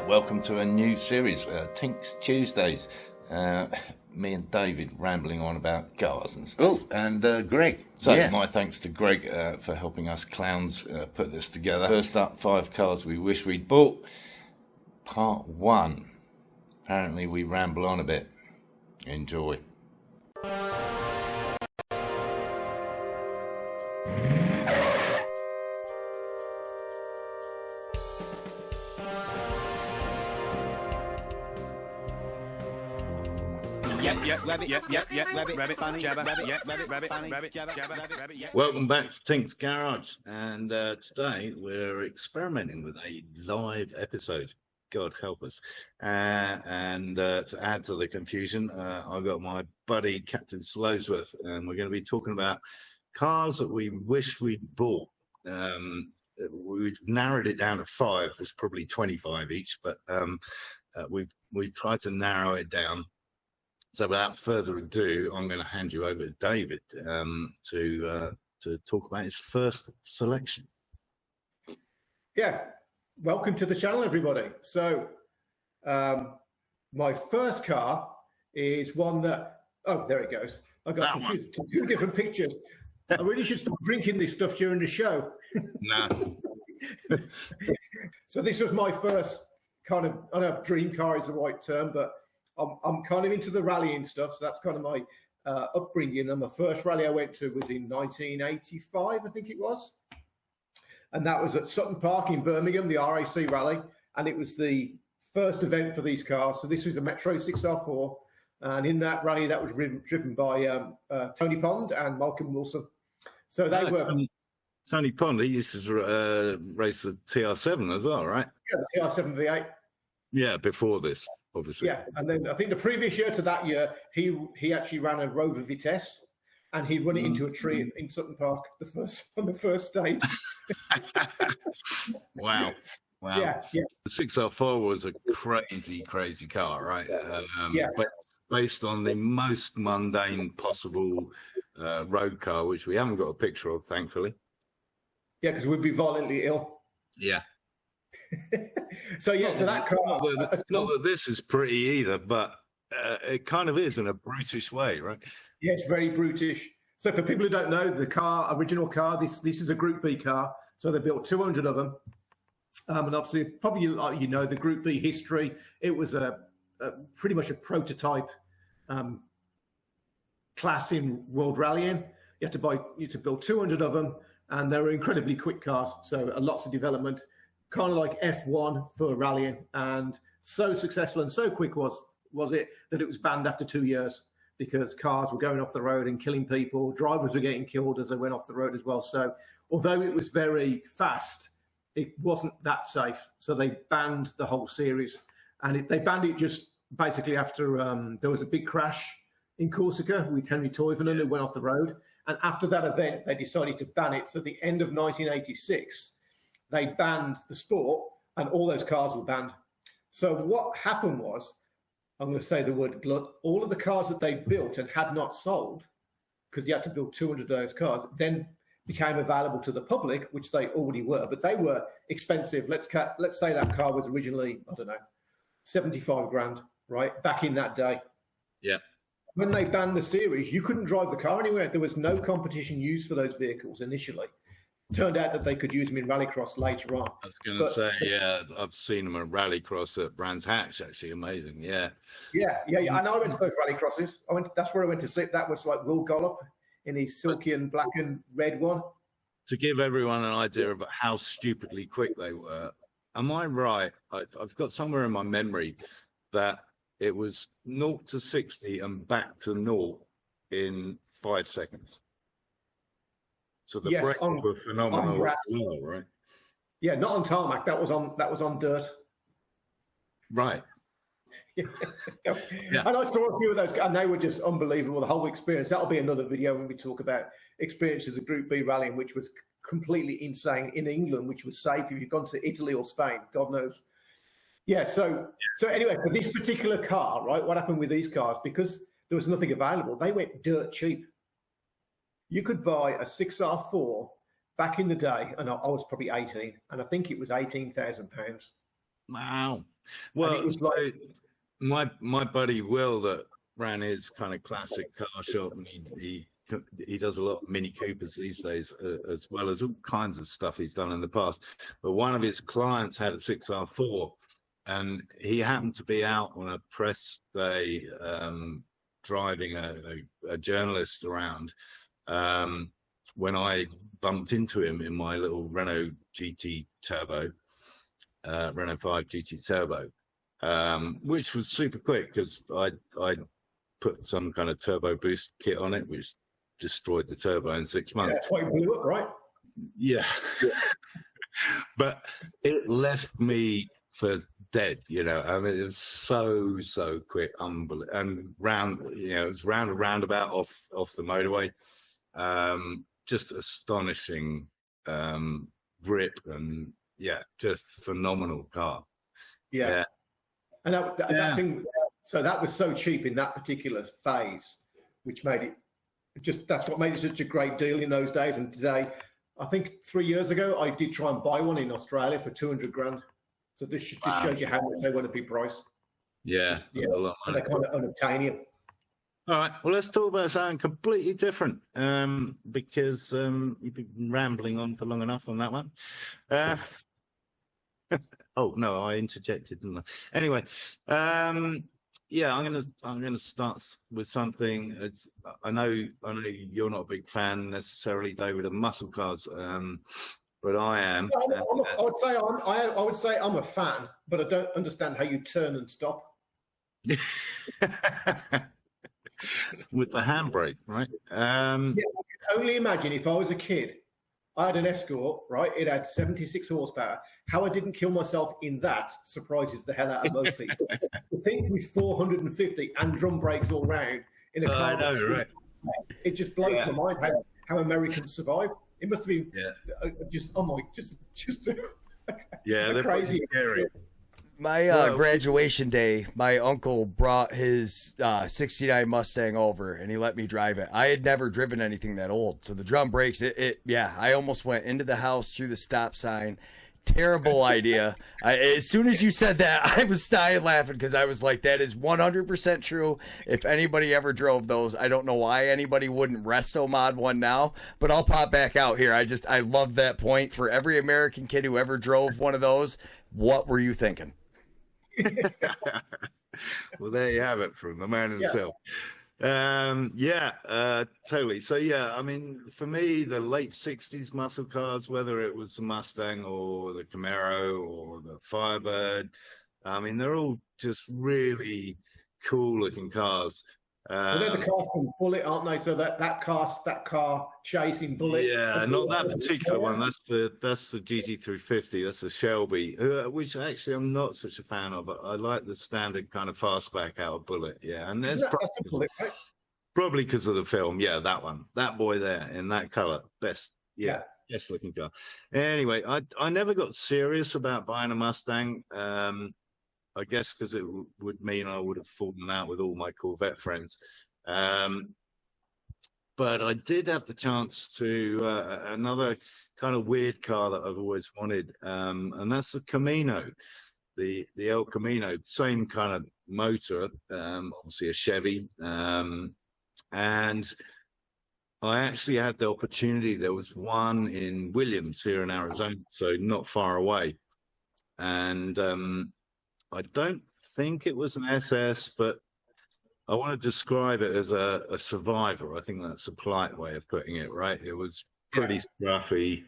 Welcome to a new series, Tinks Tuesdays. Me and David rambling on about cars and stuff. Oh, and Greg. So yeah. My thanks to Greg for helping us clowns put this together. First up, 5 cars we wish we'd bought. Part 1. Apparently we ramble on a bit. Enjoy. Welcome back to Tink's Garage, and today we're experimenting with a live episode. God help us. And to add to the confusion, I've got my buddy Captain Slowsworth, and we're going to be talking about cars that we wish we'd bought. We've narrowed it down to 5. There's probably 25 each, but we've tried to narrow it down. So without further ado, I'm going to hand you over to David to talk about his first selection. Yeah, welcome to the channel, everybody. So my first car is one that, oh, there it goes. I got confused. 2 different pictures. I really should stop drinking this stuff during the show. No. So this was my first kind of, I don't know if dream car is the right term, but I'm kind of into the rallying stuff, so that's kind of my upbringing. And the first rally I went to was in 1985, I think it was. And that was at Sutton Park in Birmingham, the RAC rally. And it was the first event for these cars. So this was a Metro 6R4. And in that rally, that was driven by Tony Pond and Malcolm Wilson. So they were... Tony Pond, he used to race the TR7 as well, right? Yeah, the TR7 V8. Yeah, before this. Obviously. Yeah, and then I think the previous year to that year, he actually ran a Rover Vitesse, and he run it into a tree in Sutton Park on the first stage. Wow. Yeah. The 6R4 was a crazy car, right? But based on the most mundane possible road car, which we haven't got a picture of, thankfully. Yeah, because we'd be violently ill. Yeah. So that car. Not that this is pretty either, but it kind of is in a brutish way, right? Yeah, it's very brutish. So for people who don't know, the original car, this is a Group B car. So they built 200 of them, and obviously, probably the Group B history. It was a pretty much a prototype class in world rallying. You had to build 200 of them, and they were incredibly quick cars. So lots of development. Kind of like F1 for rallying, and so successful and so quick was it that it was banned after 2 years because cars were going off the road and killing people. Drivers were getting killed as they went off the road as well. So although it was very fast, it wasn't that safe. So they banned the whole series, and they banned it just basically after there was a big crash in Corsica with Henry Toivonen who went off the road. And after that event, they decided to ban it. So at the end of 1986, they banned the sport, and all those cars were banned. So what happened was, I'm going to say the word glut, all of the cars that they built and had not sold, because you had to build 200 of those cars, then became available to the public, which they already were, but they were expensive. Let's say that car was originally, I don't know, 75 grand, right? Back in that day. Yeah. When they banned the series, you couldn't drive the car anywhere. There was no competition used for those vehicles initially. Turned out that they could use them in rallycross later on. I was going to say, yeah, I've seen them at rallycross at Brands Hatch, actually. Amazing, yeah. Yeah. And I went to those rallycrosses. That's where I went to sleep. That was like Will Gollop in his silky and black and red one. To give everyone an idea of how stupidly quick they were, am I right? I've got somewhere in my memory that it was 0 to 60 and back to 0 in 5 seconds. So the brakes were phenomenal as well, right? Yeah, not on tarmac. That was on dirt. Right. Yeah. And I saw a few of those, and they were just unbelievable. The whole experience. That'll be another video when we talk about experiences of Group B rallying, which was completely insane in England, which was safe. If you've gone to Italy or Spain, God knows. Yeah. So anyway, for this particular car, right? What happened with these cars? Because there was nothing available, they went dirt cheap. You could buy a 6R4 back in the day, and I was probably 18, and I think it was £18,000. Wow. And Well, it was like, my buddy Will that ran his kind of classic car shop, and he does a lot of Mini Coopers these days, as well as all kinds of stuff he's done in the past. But one of his clients had a 6R4, and he happened to be out on a press day, driving a journalist around, when I bumped into him in my little Renault GT Turbo, Renault 5 GT Turbo, which was super quick because I put some kind of turbo boost kit on it, which destroyed the turbo in 6 months. that's why it blew up, right? Yeah. But it left me for dead, you know. I mean, it was so quick, unbelievable, and round, you know, it was round a roundabout off the motorway. Just astonishing grip, and yeah, just phenomenal car. Yeah. And that thing, so that was so cheap in that particular phase, which made it that's what made it such a great deal in those days. And today, I think 3 years ago, I did try and buy one in Australia for 200 grand. So this just shows you how much they want to be priced. Yeah, yeah. A lot of money. They're kind of unobtainium. All right, well, let's talk about something completely different, because you've been rambling on for long enough on that one. Oh no, I interjected, didn't I? Anyway, yeah, I'm gonna start with something. I know you're not a big fan necessarily, David, of muscle cars, but I am. I would say I'm a fan, but I don't understand how you turn and stop. With the handbrake, right? Yeah, I can only imagine if I was a kid, I had an Escort, right? It had 76 horsepower. How I didn't kill myself in that surprises the hell out of most people. To think with 450 and drum brakes all round in a car. I know, right? It just blows my mind how Americans survive. It must have been just they're crazy. Scary. My graduation day, my uncle brought his 69 Mustang over, and he let me drive it. I had never driven anything that old, so the drum brakes, I almost went into the house through the stop sign. Terrible idea. As soon as you said that, I was dying laughing because I was like, that is 100% true. If anybody ever drove those, I don't know why anybody wouldn't resto mod one now, but I'll pop back out here. I love that point. For every American kid who ever drove one of those, what were you thinking? Well, there you have it from the man himself. Totally. So I mean, for me, the late 60s muscle cars, whether it was the Mustang or the Camaro or the Firebird, I mean, they're all just really cool looking cars. Well, they're the casting Bullet, aren't they? So that car chasing Bullet. Yeah, not that particular one. That's the GT350. That's the Shelby, which actually I'm not such a fan of. But I like the standard kind of fastback out of Bullet. Yeah, and there's probably because of the film. Yeah, that one, that boy there in that color, best looking car. Anyway, I never got serious about buying a Mustang. I guess because it would mean I would have fallen out with all my Corvette friends. But I did have the chance to another kind of weird car that I've always wanted, and that's the Camino, the El Camino, same kind of motor, obviously a Chevy. And I actually had the opportunity. There was one in Williams here in Arizona, so not far away. And I don't think it was an SS, but I want to describe it as a survivor. I think that's a polite way of putting it, right? It was pretty scruffy.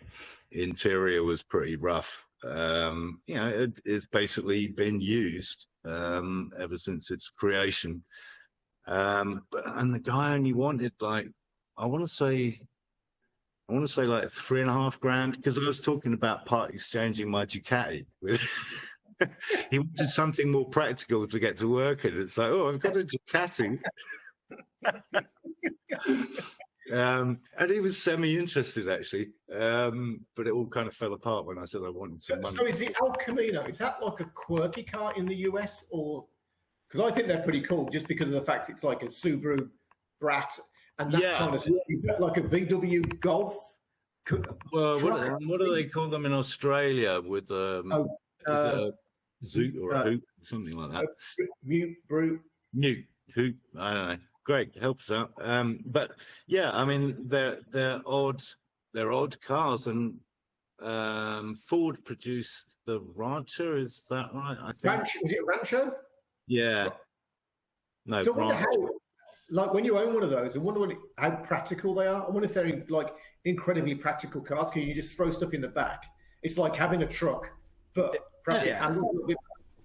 Interior was pretty rough. It's basically been used ever since its creation. And the guy only wanted I want to say like $3.5 grand, because I was talking about part exchanging my Ducati with. He wanted something more practical to get to work in. It's like, I've got a Ducati. And he was semi-interested, actually. But it all kind of fell apart when I said I wanted some money. So is the El Camino, is that like a quirky car in the US? Or because I think they're pretty cool just because of the fact it's like a Subaru Brat and that kind of stuff. Like a VW Golf Well, truck. what do they call them in Australia with Oh, is it a zoot or a hoop, something like that? mute, brute. Newt, hoop, I don't know. Greg, help us out. But yeah, I mean they're odd cars, and Ford produced the Rancher. Is that right? I think. Rancho, was it Rancho? Yeah. No, So I wonder Rancher. how, like, when you own one of those, I wonder how practical they are. I wonder if they're like incredibly practical cars. Can you just throw stuff in the back? It's like having a truck, but perhaps it handles a little bit.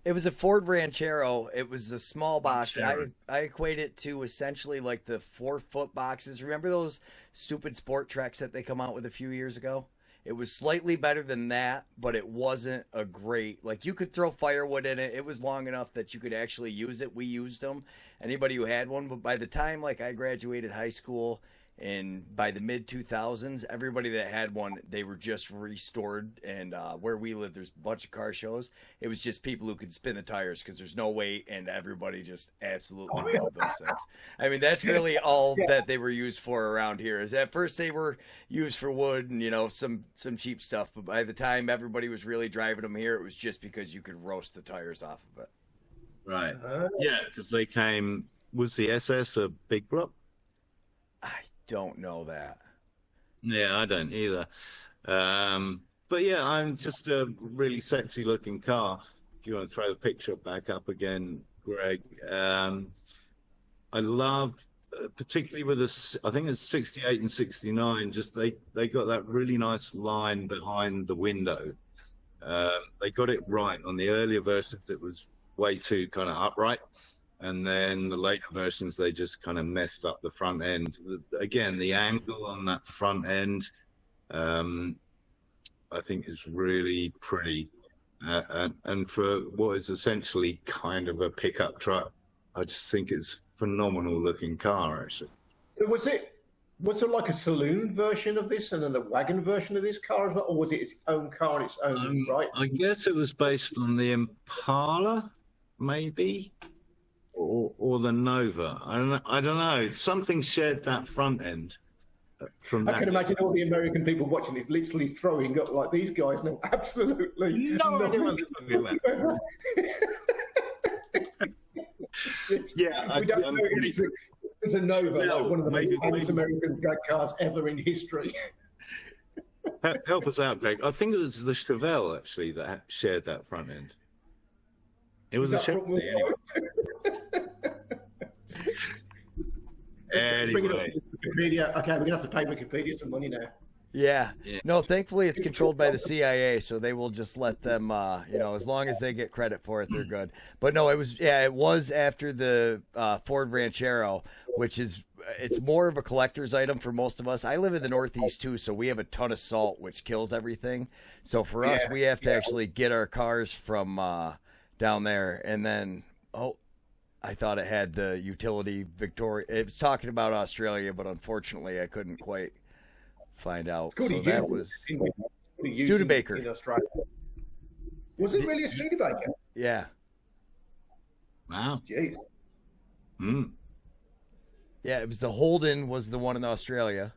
It was a Ford Ranchero. It was a small box. Ranchero. I equate it to essentially like the 4-foot boxes. Remember those stupid sport treks that they come out with a few years ago? It was slightly better than that, but it wasn't a great, like, you could throw firewood in it. It was long enough that you could actually use it. We used them. Anybody who had one, but by the time like I graduated high school, and by the mid 2000s, everybody that had one, they were just restored. And where we live, there's a bunch of car shows. It was just people who could spin the tires because there's no weight, and everybody just absolutely loved those things. I mean, that's really all that they were used for around here. Is at first they were used for wood and, you know, some cheap stuff, but by the time everybody was really driving them here, it was just because you could roast the tires off of it. Right. Yeah, because they came. Was the SS a big block? I don't know that. Yeah, I don't either. But yeah, I'm just a really sexy looking car. If you want to throw the picture back up again, Greg. I love, particularly with this, I think it's 68 and 69, just they got that really nice line behind the window. They got it right. On the earlier versions, it was way too kind of upright. And then the later versions, they just kind of messed up the front end. Again, the angle on that front end, I think is really pretty. And for what is essentially kind of a pickup truck, I just think it's phenomenal looking car, actually. So was there like a saloon version of this and then a wagon version of this car as well? Or was it its own car in its own right? I guess it was based on the Impala, maybe. Or the Nova. I don't know. Something shared that front end. From I can imagine all the American people watching it literally throwing up like these guys know absolutely no idea what they're talking about. Yeah, we don't know it's a Nova, like one of the maybe, most American drag cars ever in history. Help us out, Greg. I think it was the Chevelle actually that shared that front end. It was a Chevelle anyway. Anyway. Wikipedia. Okay, we're gonna have to pay Wikipedia some money now. Yeah. No, thankfully it's controlled by the CIA, so they will just let them, you know, as long as they get credit for it, they're good. But no, it was after the Ford Ranchero, which is, it's more of a collector's item for most of us. I live in the Northeast too, so we have a ton of salt, which kills everything. So for us, we have to actually get our cars from down there, and then, I thought it had the utility Victoria. It was talking about Australia, but unfortunately I couldn't quite find out. So that was Studebaker. In Australia. Was it really a Studebaker? Yeah. Wow. Jeez. Yeah, it was the Holden was the one in Australia.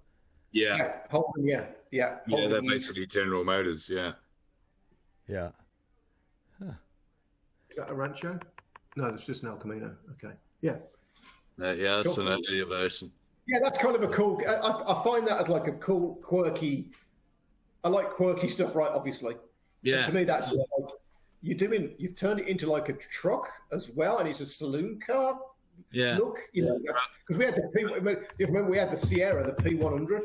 Yeah. Holden, yeah. Yeah, they're basically General Motors, yeah. Yeah. Huh. Is that a Rancho? No, that's just an Camino. Okay. Yeah. Yeah, that's an earlier version. Yeah, that's kind of a cool. I find that as like a cool, quirky. I like quirky stuff, right? Obviously. Yeah. And to me, that's like you've turned it into like a truck as well, and it's a saloon car. Yeah. Look, you know, because we had remember we had the Sierra, the P100.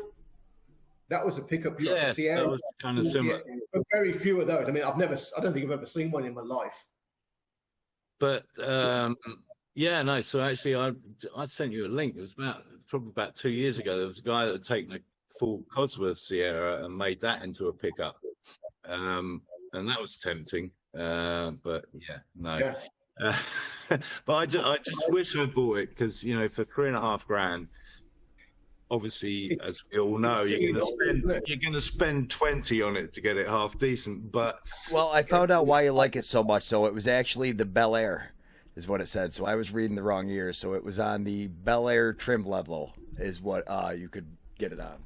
That was a pickup truck. Yes, Sierra, that was kind of similar. But very few of those. I mean, I don't think I've ever seen one in my life. But yeah, no. So actually, I sent you a link. It was probably about 2 years ago. There was a guy that had taken a full Cosworth Sierra and made that into a pickup, and that was tempting. But yeah, no. Yeah. But I just wish I bought it because, you know, for $3,500, obviously, as we all know, you're going to spend 20 on it to get it half decent. But well, I found out why you like it so much. So it was actually the Bel Air, is what it said. So I was reading the wrong year. So it was on the Bel Air trim level, is what you could get it on.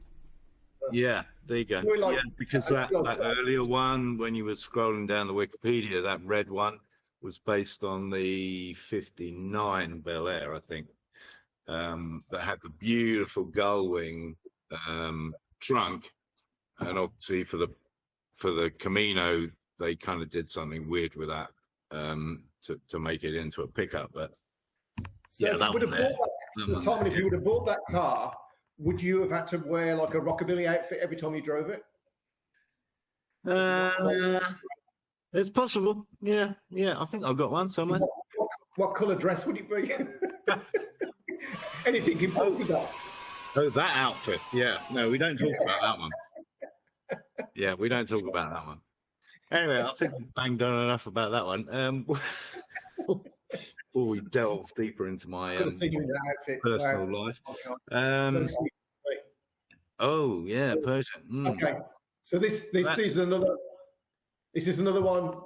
yeah, There you go. We're like- yeah, because that earlier one, when you were scrolling down the Wikipedia, that red one was based on the 59 Bel Air, I think, that had the beautiful gull wing trunk. And obviously for the Camino, they kind of did something weird with that to make it into a pickup. But So yeah, if that you would have one there. bought that, Tom, if you would have bought that car, would you have had to wear like a rockabilly outfit every time you drove it? It's possible. Yeah. I think I've got one somewhere. What colour dress would it be? Anything in polka dots? Oh, that outfit. Yeah. No, we don't talk about that one. Yeah, we don't talk about that one. Anyway, I think we banged on enough about that one. Before we delve deeper into my Could have seen you in that outfit. personal Wow. life. Oh, Oh yeah, Persian. okay, so this is another. This is another one.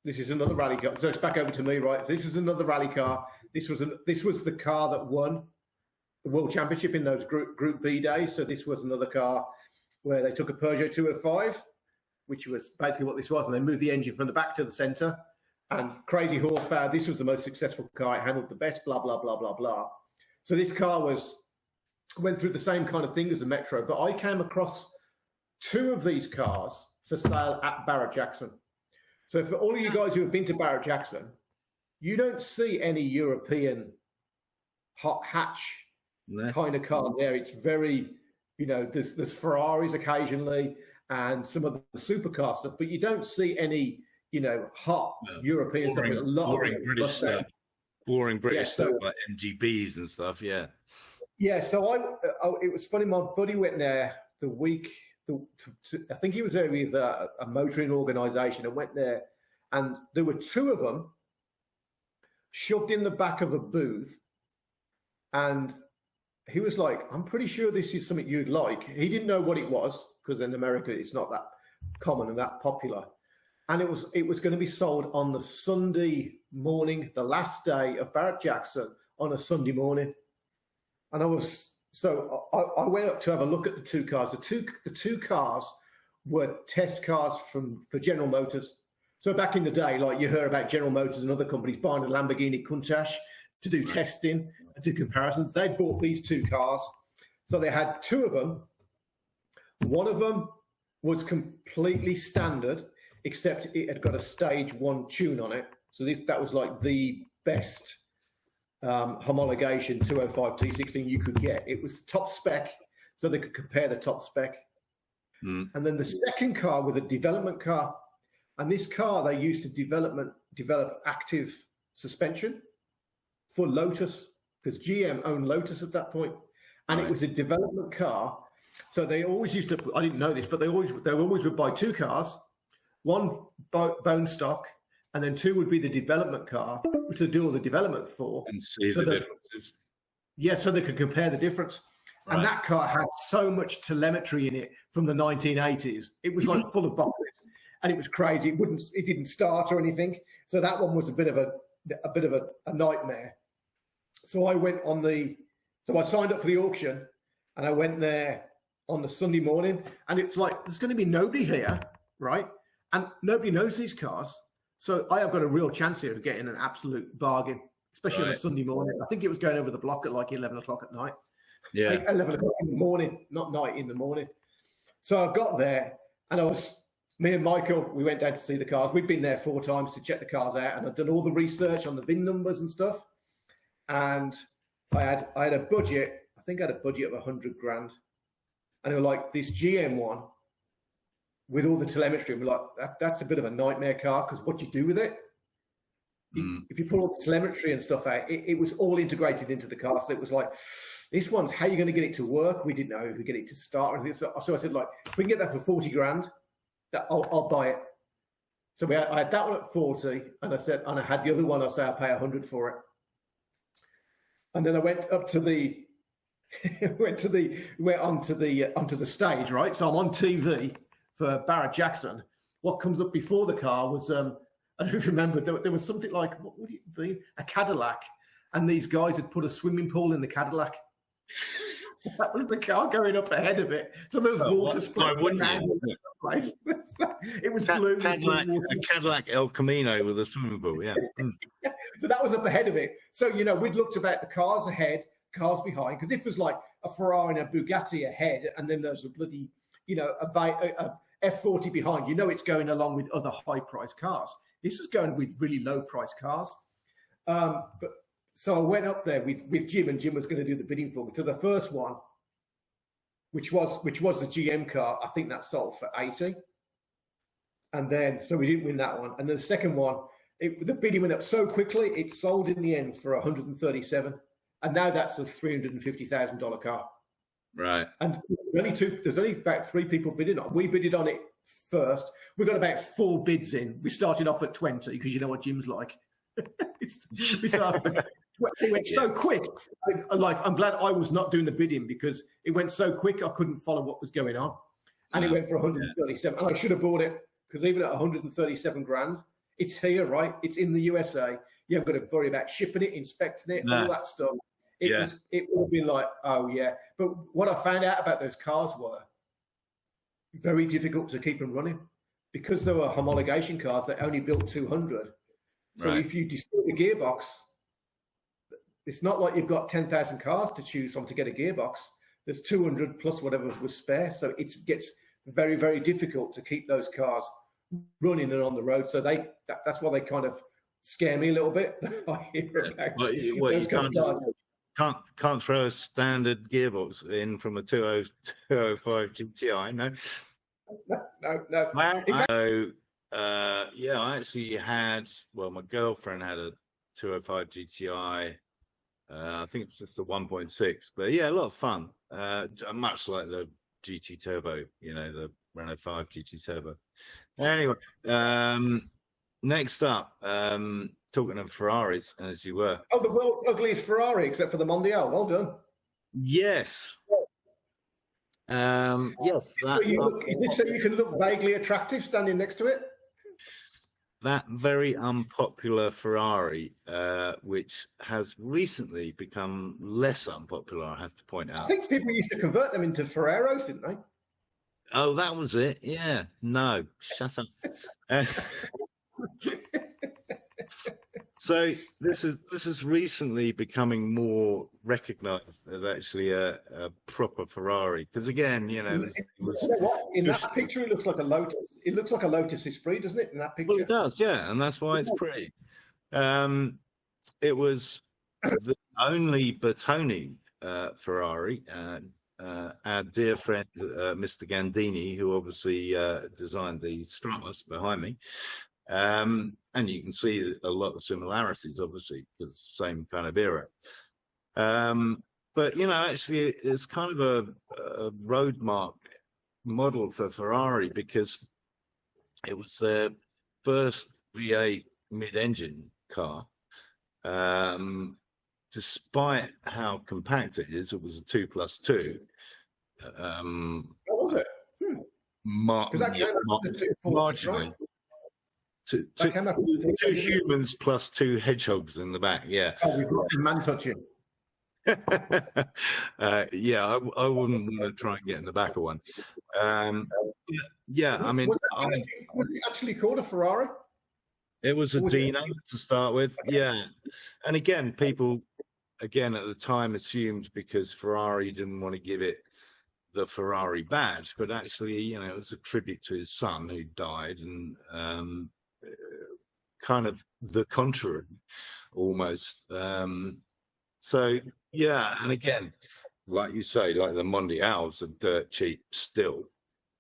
This is another rally car. So it's back over to me, right? So this is another rally car. This was the car that won the World Championship in those Group B days. So this was another car where they took a Peugeot 205, which was basically what this was, and they moved the engine from the back to the centre. And crazy horsepower. This was the most successful car. It handled the best. Blah blah blah blah blah. So this car went through the same kind of thing as the Metro, but I came across two of these cars for sale at Barrett-Jackson. So for all of you guys who have been to Barrett-Jackson, you don't see any European hot hatch kind of car there. It's very, there's Ferraris occasionally and some of the supercar stuff, but you don't see any, hot European stuff. Boring British stuff. Boring British stuff like MGBs and stuff. Yeah. Yeah. So it was funny. My buddy went there the week. I think he was there with a motoring organisation and went there, and there were two of them shoved in the back of a booth, and he was like, "I'm pretty sure this is something you'd like." He didn't know what it was because in America it's not that common and that popular, and it was going to be sold on the Sunday morning, the last day of Barrett-Jackson on a Sunday morning, and I went up to have a look at the two cars. The two cars were test cars for General Motors. So back in the day, like you heard about General Motors and other companies buying a Lamborghini Countach to do testing and do comparisons. They bought these two cars. So they had two of them. One of them was completely standard, except it had got a stage 1 tune on it. So that was like the best homologation 205 T16 you could get. It was top spec, so they could compare the top spec. And then the second car was a development car, and this car they used to develop active suspension for Lotus, because GM owned Lotus at that point, and it was a development car. So they always used to, I didn't know this, but they always would buy two cars, one bone stock, and then two would be the development car, which they do all the development for. And see the differences. Yeah, so they could compare the difference. Right. And that car had so much telemetry in it from the 1980s. It was like full of boxes, and it was crazy. It didn't start or anything. So that one was a bit of a nightmare. So I signed up for the auction, and I went there on the Sunday morning, and it's like there's going to be nobody here, right? And nobody knows these cars. So I have got a real chance here of getting an absolute bargain, especially on a Sunday morning. I think it was going over the block at like 11 o'clock at night. Yeah. 11 o'clock in the morning, not night, in the morning. So I got there, and me and Michael, we went down to see the cars. We'd been there 4 times to check the cars out, and I'd done all the research on the VIN numbers and stuff. And I had a budget, I think I had a budget of 100 grand. And they were like, this GM one, with all the telemetry, we're like, that's a bit of a nightmare car, because what you do with it, if you pull all the telemetry and stuff out, it was all integrated into the car. So it was like, this one's how you're going to get it to work. We didn't know if we get it to start or anything. So I said, like, if we can get that for 40 grand, I'll buy it. So I had that one at 40, and I had the other one. I say I'll pay 100 for it. And then I went up to went onto the stage, right? So I'm on TV for Barrett-Jackson. What comes up before the car was I don't remember, there was something like, what would it be? A Cadillac, and these guys had put a swimming pool in the Cadillac. That was the car going up ahead of it. So there was water splashing around the place. It was blue. A Cadillac El Camino with a swimming pool, yeah. So that was up ahead of it. So, you know, we'd looked about the cars ahead, cars behind, because if there's like a Ferrari and a Bugatti ahead, and then there's a bloody, you know, a F40 behind, you know it's going along with other high-priced cars. This was going with really low-priced cars. So I went up there with Jim, and Jim was going to do the bidding for me. To the first one, which was the GM car, I think that sold for 80. And then, so we didn't win that one. And then the second one, the bidding went up so quickly, it sold in the end for 137. And now that's a $350,000 car. Right. And there's only about 3 people bidding on it. We bidded on it first. We got about 4 bids in. We started off at 20 because you know what Jim's like. It went so quick. I'm glad I was not doing the bidding because it went so quick I couldn't follow what was going on. And it went for 137. And I should have bought it because even at 137 grand, it's here, right? It's in the USA. You haven't got to worry about shipping it, inspecting it, all that stuff. It would have been like, oh yeah. But what I found out about those cars were very difficult to keep them running because they were homologation cars. They only built 200. So if you destroy the gearbox, it's not like you've got 10,000 cars to choose from to get a gearbox. There's 200 plus whatever was spare. So it gets very, very difficult to keep those cars running and on the road. So that's why they kind of scare me a little bit. Can't throw a standard gearbox in from a 205 GTI, no. No. I actually had, my girlfriend had a 205 GTI. I think it's just a 1.6, but yeah, a lot of fun. Much like the GT Turbo, you know, the Renault 5 GT Turbo. Anyway, next up, talking of Ferraris, as you were. Oh, the world's ugliest Ferrari, except for the Mondial. Well done. Yes. Yes. So you can look vaguely attractive standing next to it? That very unpopular Ferrari, which has recently become less unpopular, I have to point out. I think people used to convert them into Ferreros, didn't they? Oh, that was it. Yeah. No, shut up. So this is recently becoming more recognised as actually a proper Ferrari. Because again, you know, in that picture it looks like a Lotus. It looks like a Lotus Esprit, doesn't it? In that picture. Well, it does, yeah, and that's why it's Prix. It was the only Bertone Ferrari. Our dear friend Mr. Gandini, who obviously designed the Stratos behind me. And you can see a lot of similarities, obviously, because same kind of era. But, you know, actually, it's kind of a road mark model for Ferrari because it was their first V8 mid-engine car. Despite how compact it is, it was a 2+2. What was it? Marginally. Two humans plus 2 hedgehogs in the back. Yeah. Oh, we've got a man touching. Yeah, I wouldn't want to try and get in the back of one. Yeah, I mean, was it actually called a Ferrari? It was a Dino to start with. Yeah, and again, people at the time assumed because Ferrari didn't want to give it the Ferrari badge, but actually, you know, it was a tribute to his son who died, and kind of the contrary almost. So yeah, and again, like you say, like the Mondials are dirt cheap still.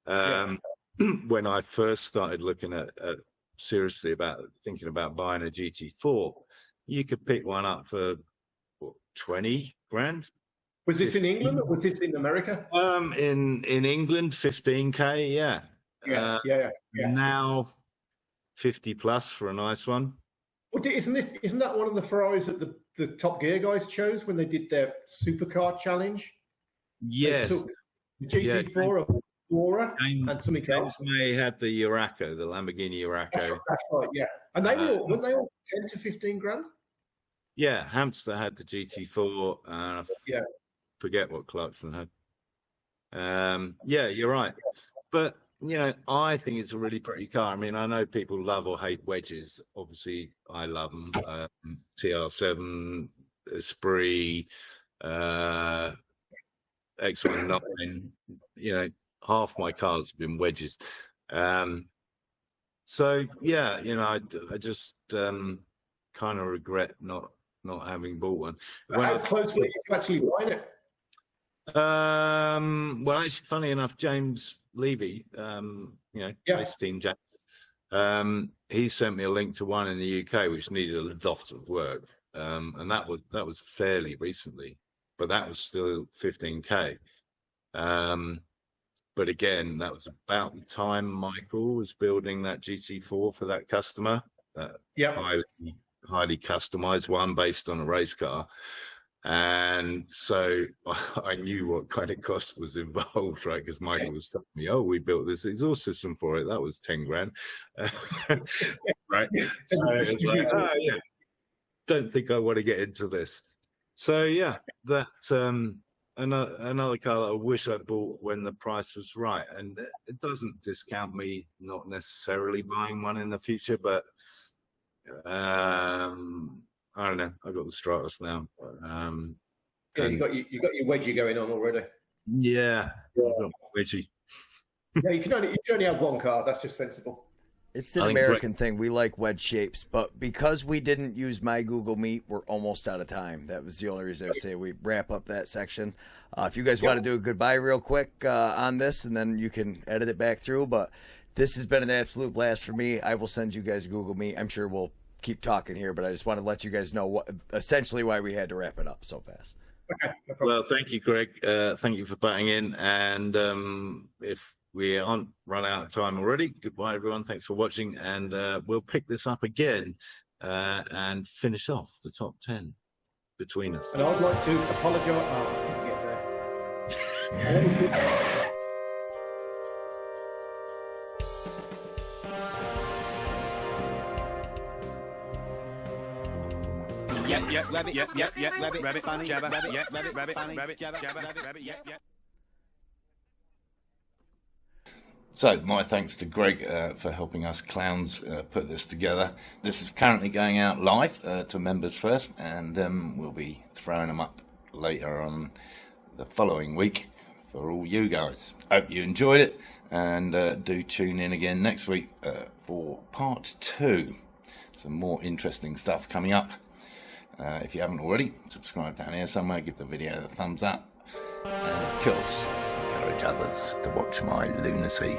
When I first started looking at seriously about thinking about buying a GT4, you could pick one up for what, 20 grand. Was this in England or was this in America? In England, 15k. Yeah. Yeah. Now 50 plus for a nice one. Well, isn't that one of the Ferraris that the Top Gear guys chose when they did their supercar challenge? Yes. They took the GT4 of Aurora and something else. They had the Urraco, the Lamborghini Urraco. That's right, yeah. And weren't they all 10 to 15 grand? Yeah, Hamster had the GT4. forget what Clarkson had. Yeah, you're right. But, you know, I think it's a really pretty car. I mean, I know people love or hate wedges. Obviously, I love them. TR7, Esprit, X19, you know, half my cars have been wedges. So, yeah, you know, I just kind of regret not having bought one. How close were you to actually buying it? Well, actually, funny enough, James Levy, you know, race team James, he sent me a link to one in the UK which needed a lot of work, and that was fairly recently, but that was still 15k. But again, that was about the time Michael was building that GT4 for that customer. Highly customized one based on a race car. And so I knew what kind of cost was involved, right? Because Michael was telling me, "Oh, we built this exhaust system for it. That was 10 grand." Right? So it's like, oh, yeah, don't think I want to get into this. So yeah, that's another car that I wish I bought when the price was right. And it doesn't discount me not necessarily buying one in the future, but I don't know. I've got the Stratus now. Yeah, you got your wedgie going on already. Yeah, I've got my wedgie. Yeah, you can only have one car. That's just sensible. It's an American thing. We like wedge shapes, but because we didn't use my Google Meet, we're almost out of time. That was the only reason I say we wrap up that section. If you guys want to do a goodbye real quick on this, and then you can edit it back through. But this has been an absolute blast for me. I will send you guys a Google Meet. I'm sure we'll keep talking here, but I just want to let you guys know essentially why we had to wrap it up so fast. Okay. Well, thank you, Greg. Thank you for batting in. And if we aren't run out of time already, goodbye, everyone. Thanks for watching. And we'll pick this up again and finish off the top 10 between us. And I'd like to apologise. Oh, I didn't get there. So, my thanks to Greg for helping us clowns put this together. This is currently going out live to members first, and we'll be throwing them up later on the following week for all you guys. Hope you enjoyed it, and do tune in again next week for part 2. Some more interesting stuff coming up. If you haven't already, subscribe down here somewhere, give the video a thumbs up, and of course, encourage others to watch my lunacy.